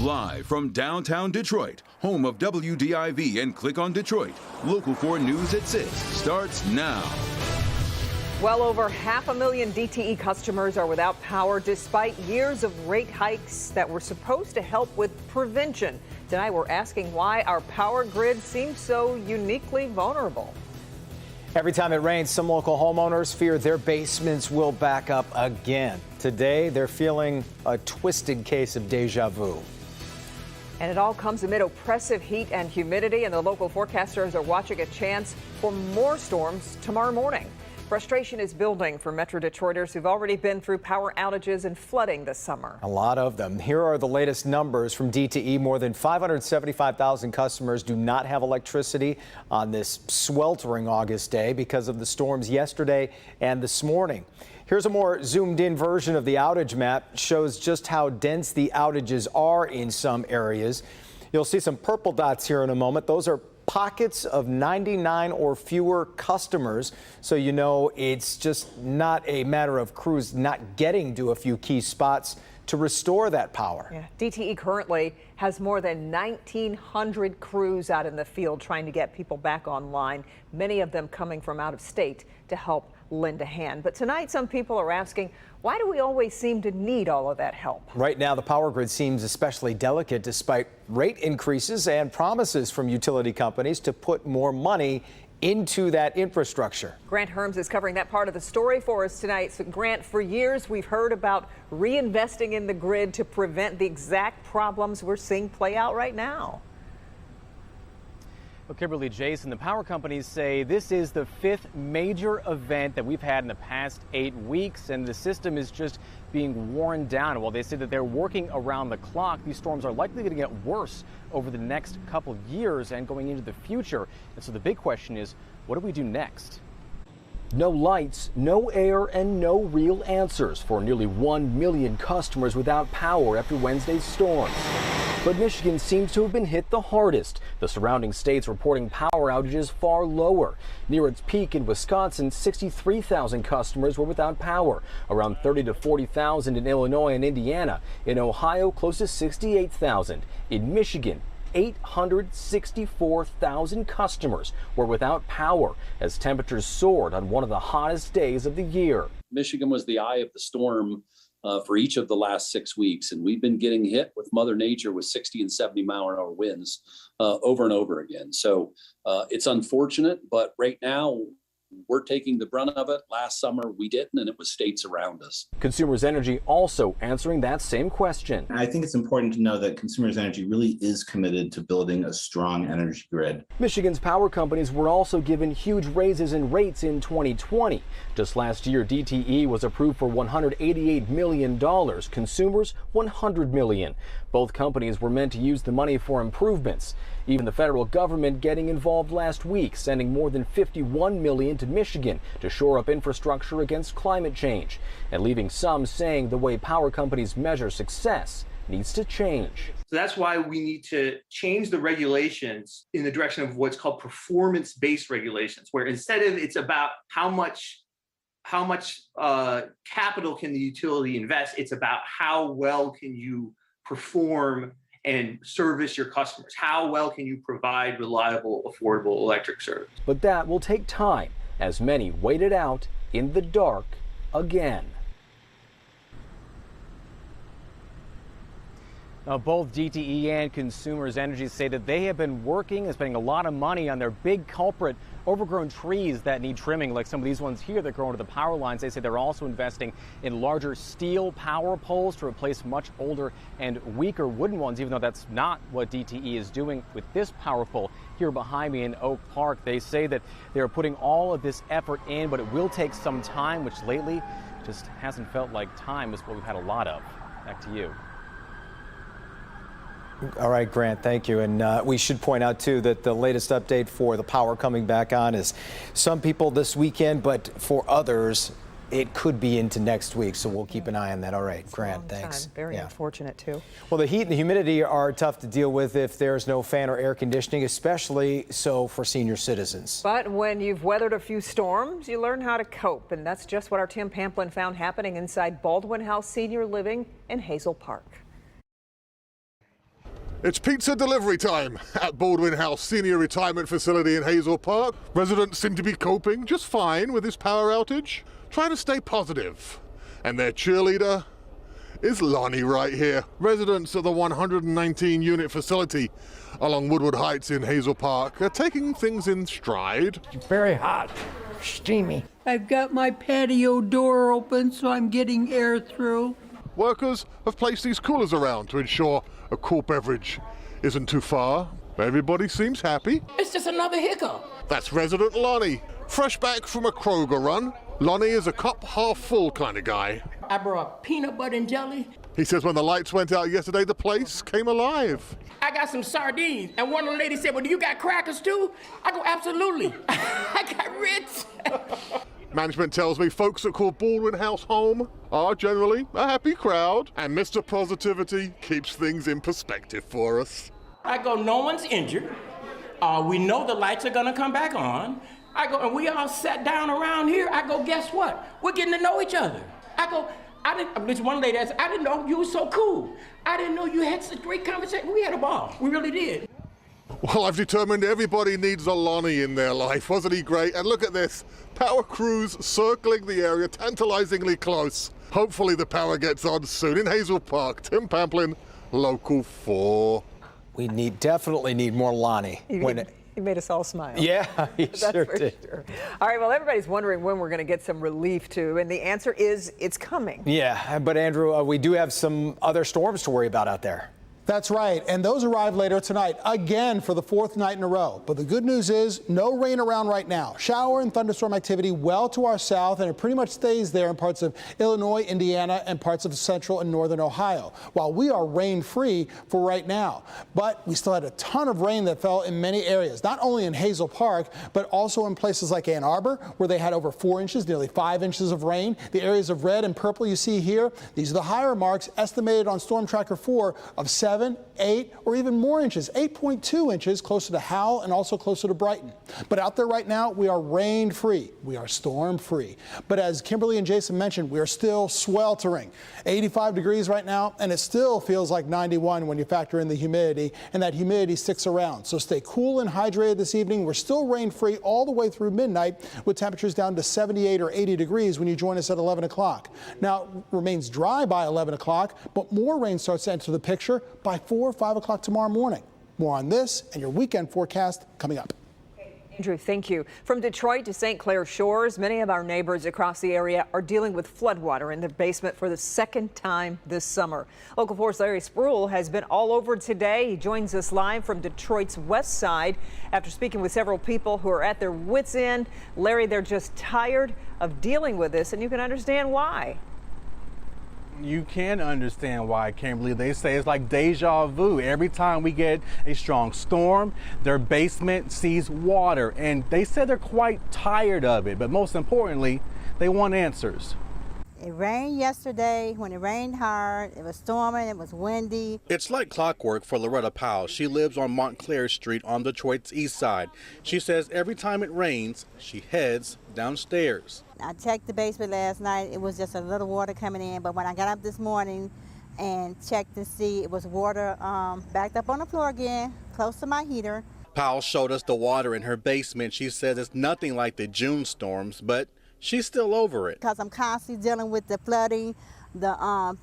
Live from downtown Detroit, home of WDIV and Click on Detroit, Local 4 News at 6 starts now. Well over 500,000 DTE customers are without power despite years of rate hikes that were supposed to help with prevention. Tonight we're asking why our power grid seems so uniquely vulnerable. Every time it rains, some local homeowners fear their basements will back up again. Today, they're feeling a twisted case of deja vu. And it all comes amid oppressive heat and humidity, and the local forecasters are watching a chance for more storms tomorrow morning. Frustration is building for Metro Detroiters who've already been through power outages and flooding this summer. A lot of them. Here are the latest numbers from DTE. More than 575,000 customers do not have electricity on this sweltering August day because of the storms yesterday and this morning. Here's a more zoomed in version of the outage map. Shows just how dense the outages are in some areas. You'll see some purple dots here in a moment. Those are pockets of 99 or fewer customers, so you know it's just not a matter of crews not getting to a few key spots to restore that power. Yeah. DTE currently has more than 1,900 crews out in the field trying to get people back online, many of them coming from out of state to help lend a hand. But tonight some people are asking, why do we always seem to need all of that help? Right now, the power grid seems especially delicate despite rate increases and promises from utility companies to put more money into that infrastructure. Grant Herms is covering that part of the story for us tonight. So Grant, for years we've heard about reinvesting in the grid to prevent the exact problems we're seeing play out right now. Well, Kimberly, Jason, the power companies say this is the 5th major event that we've had in the past 8 weeks, and the system is just being worn down. While they say that they're working around the clock, these storms are likely going to get worse over the next couple of years and going into the future. And so the big question is, what do we do next? No lights, no air, and no real answers for nearly 1 million customers without power after Wednesday's storms. But Michigan seems to have been hit the hardest. The surrounding states reporting power outages far lower. Near its peak in Wisconsin, 63,000 customers were without power, around 30 to 40,000 in Illinois and Indiana. In Ohio, close to 68,000. In Michigan, 864,000 customers were without power as temperatures soared on one of the hottest days of the year. Michigan was the eye of the storm for each of the last 6 weeks, and we've been getting hit with Mother Nature with 60 and 70 mile an hour winds over and over again. So it's unfortunate, but right now we're taking the brunt of it. Last summer we didn't, and it was states around us. Consumers Energy also answering that same question. I think it's important to know that Consumers Energy really is committed to building a strong energy grid. Michigan's power companies were also given huge raises in rates in 2020. Just last year, DTE was approved for $188 million, consumers $100 million. Both companies were meant to use the money for improvements. Even the federal government getting involved last week, sending more than $51 million to Michigan to shore up infrastructure against climate change, and leaving some saying the way power companies measure success needs to change. So that's why we need to change the regulations in the direction of what's called performance-based regulations, where instead of it's about how much capital can the utility invest, it's about how well can you perform and service your customers. How well can you provide reliable, affordable electric service? But that will take time, as many wait it out in the dark again. Now, both DTE and Consumers Energy say that they have been working and spending a lot of money on their big culprit, overgrown trees that need trimming, like some of these ones here that grow into the power lines. They say they're also investing in larger steel power poles to replace much older and weaker wooden ones, even though that's not what DTE is doing with this power pole here behind me in Oak Park. They say that they're putting all of this effort in, but it will take some time, which lately just hasn't felt like time is what we've had a lot of. Back to you. All right, Grant, thank you. And we should point out, too, that the latest update for the power coming back on is some people this weekend, but for others, it could be into next week. So we'll keep an eye on that. All right, Grant, thanks. Very unfortunate, too. Well, the heat and the humidity are tough to deal with if there's no fan or air conditioning, especially so for senior citizens. But when you've weathered a few storms, you learn how to cope. And that's just what our Tim Pamplin found happening inside Baldwin House Senior Living in Hazel Park. It's pizza delivery time at Baldwin House Senior Retirement Facility in Hazel Park. Residents seem to be coping just fine with this power outage, trying to stay positive. And their cheerleader is Lonnie right here. Residents of the 119-unit facility along Woodward Heights in Hazel Park are taking things in stride. It's very hot, steamy. I've got my patio door open so I'm getting air through. Workers have placed these coolers around to ensure a cool beverage isn't too far. Everybody seems happy. It's just another hiccup. That's resident Lonnie, fresh back from a Kroger run. Lonnie is a cup half full kind of guy. I brought peanut butter and jelly. He says when the lights went out yesterday, the place came alive. I got some sardines, and one of the ladies said, well, do you got crackers too? I go, absolutely. I got Ritz. Management tells me folks that call Baldwin House home are generally a happy crowd, and Mr. Positivity keeps things in perspective for us. I go, no one's injured. We know the lights are gonna come back on. I go, and we all sat down around here. I go, guess what? We're getting to know each other. I go, this one lady said, I didn't know you were so cool. I didn't know you had such great conversation. We had a ball, we really did. Well, I've determined everybody needs a Lonnie in their life. Wasn't he great? And look at this, power crews circling the area, tantalizingly close. Hopefully the power gets on soon in Hazel Park. Tim Pamplin, Local 4. We definitely need more Lonnie. He made us all smile. Yeah, he That's sure for did. sure. All right, well, everybody's wondering when we're going to get some relief too, and the answer is it's coming. Yeah, but Andrew, we do have some other storms to worry about out there. That's right, and those arrive later tonight, again for the fourth night in a row. But the good news is no rain around right now. Shower and thunderstorm activity well to our south, and it pretty much stays there in parts of Illinois, Indiana, and parts of central and northern Ohio, while we are rain-free for right now. But we still had a ton of rain that fell in many areas, not only in Hazel Park, but also in places like Ann Arbor, where they had over 4 inches, nearly 5 inches of rain. The areas of red and purple you see here, these are the higher marks estimated on Storm Tracker 4 of 7, 8, or even more inches, 8.2 inches closer to Howell and also closer to Brighton. But out there right now, we are rain-free. We are storm-free. But as Kimberly and Jason mentioned, we are still sweltering. 85 degrees right now, and it still feels like 91 when you factor in the humidity, and that humidity sticks around. So stay cool and hydrated this evening. We're still rain-free all the way through midnight, with temperatures down to 78 or 80 degrees when you join us at 11 o'clock. Now, it remains dry by 11 o'clock, but more rain starts to enter the picture by 4 or 5 o'clock tomorrow morning. More on this and your weekend forecast coming up. Andrew, thank you. From Detroit to St. Clair Shores, many of our neighbors across the area are dealing with floodwater in their basement for the second time this summer. Local 4's Larry Spruill has been all over today. He joins us live from Detroit's west side after speaking with several people who are at their wits' end. Larry, they're just tired of dealing with this, and you can understand why. You can understand why, Kimberly. They say it's like deja vu. Every time we get a strong storm, their basement sees water, and they said they're quite tired of it. But most importantly, they want answers. It rained yesterday. When it rained hard, it was storming, it was windy. It's like clockwork for Loretta Powell. She lives on Montclair Street on Detroit's east side. She says every time it rains, she heads downstairs. I checked the basement last night. It was just a little water coming in, but when I got up this morning and checked to see, it was water backed up on the floor again, close to my heater. Powell showed us the water in her basement. She says it's nothing like the June storms, but she's still over it. Because I'm constantly dealing with the flooding, the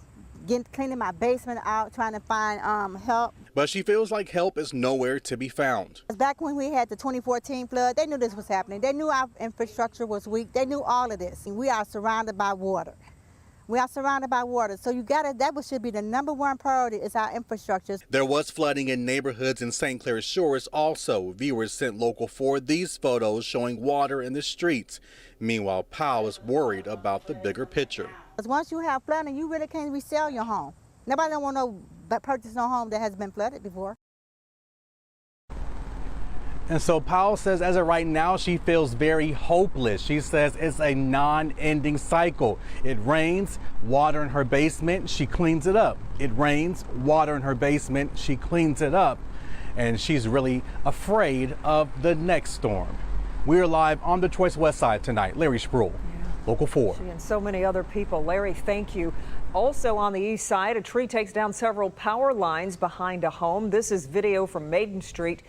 cleaning my basement out, trying to find help. But she feels like help is nowhere to be found. Back when we had the 2014 flood, they knew this was happening. They knew our infrastructure was weak. They knew all of this. We are surrounded by water. We are surrounded by water. So that should be the #1 priority is our infrastructure. There was flooding in neighborhoods in St. Clair Shores also. Viewers sent Local 4 these photos showing water in the streets. Meanwhile, Powell is worried about the bigger picture. Because once you have flooding, you really can't resell your home. Nobody don't want to purchase no home that has been flooded before. And so Powell says as of right now, she feels very hopeless. She says it's a non-ending cycle. It rains, water in her basement, she cleans it up. It rains, water in her basement, she cleans it up. And she's really afraid of the next storm. We're live on Detroit's west side tonight. Larry Spruill. Local 4. And so many other people. Larry, thank you. Also on the east side, a tree takes down several power lines behind a home. This is video from Maiden Street.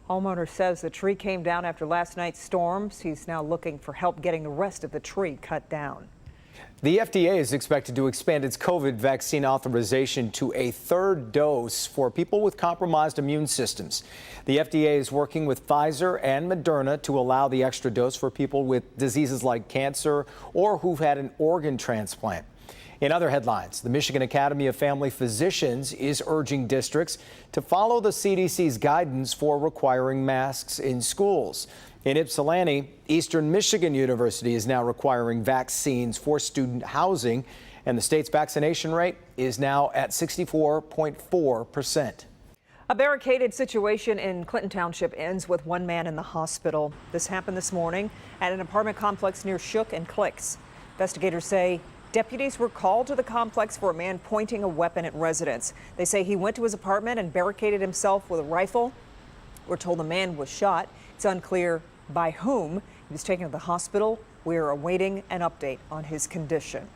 Homeowner says the tree came down after last night's storms. He's now looking for help getting the rest of the tree cut down. The FDA is expected to expand its COVID vaccine authorization to a third dose for people with compromised immune systems. The FDA is working with Pfizer and Moderna to allow the extra dose for people with diseases like cancer or who've had an organ transplant. In other headlines, the Michigan Academy of Family Physicians is urging districts to follow the CDC's guidance for requiring masks in schools. In Ypsilanti, Eastern Michigan University is now requiring vaccines for student housing, and the state's vaccination rate is now at 64.4%. A barricaded situation in Clinton Township ends with one man in the hospital. This happened this morning at an apartment complex near Shook and Clicks. Investigators say deputies were called to the complex for a man pointing a weapon at residents. They say he went to his apartment and barricaded himself with a rifle. We're told the man was shot. It's unclear by whom. He was taken to the hospital. We're awaiting an update on his condition.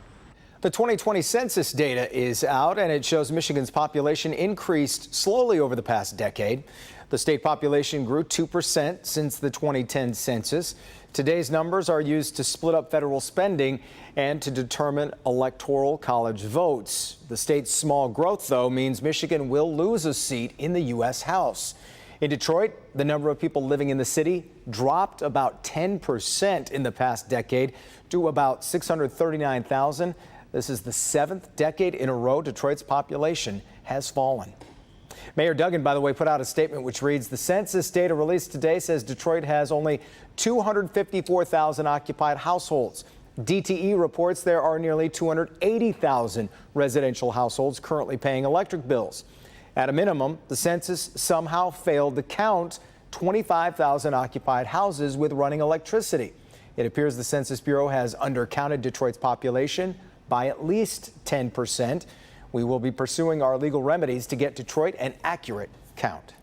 The 2020 census data is out, and it shows Michigan's population increased slowly over the past decade. The state population grew 2% since the 2010 census. Today's numbers are used to split up federal spending and to determine electoral college votes. The state's small growth, though, means Michigan will lose a seat in the U.S. House. In Detroit, the number of people living in the city dropped about 10% in the past decade to about 639,000. This is the 7th decade in a row Detroit's population has fallen. Mayor Duggan, by the way, put out a statement which reads, the census data released today says Detroit has only 254,000 occupied households. DTE reports there are nearly 280,000 residential households currently paying electric bills. At a minimum, the census somehow failed to count 25,000 occupied houses with running electricity. It appears the Census Bureau has undercounted Detroit's population by at least 10%. We will be pursuing our legal remedies to get Detroit an accurate count.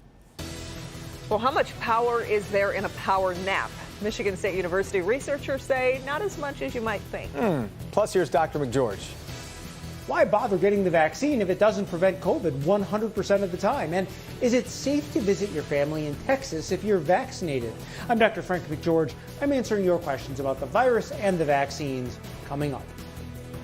Well, how much power is there in a power nap? Michigan State University researchers say not as much as you might think. Plus, here's Dr. McGeorge. Why bother getting the vaccine if it doesn't prevent COVID 100% of the time? And is it safe to visit your family in Texas if you're vaccinated? I'm Dr. Frank McGeorge. I'm answering your questions about the virus and the vaccines coming up.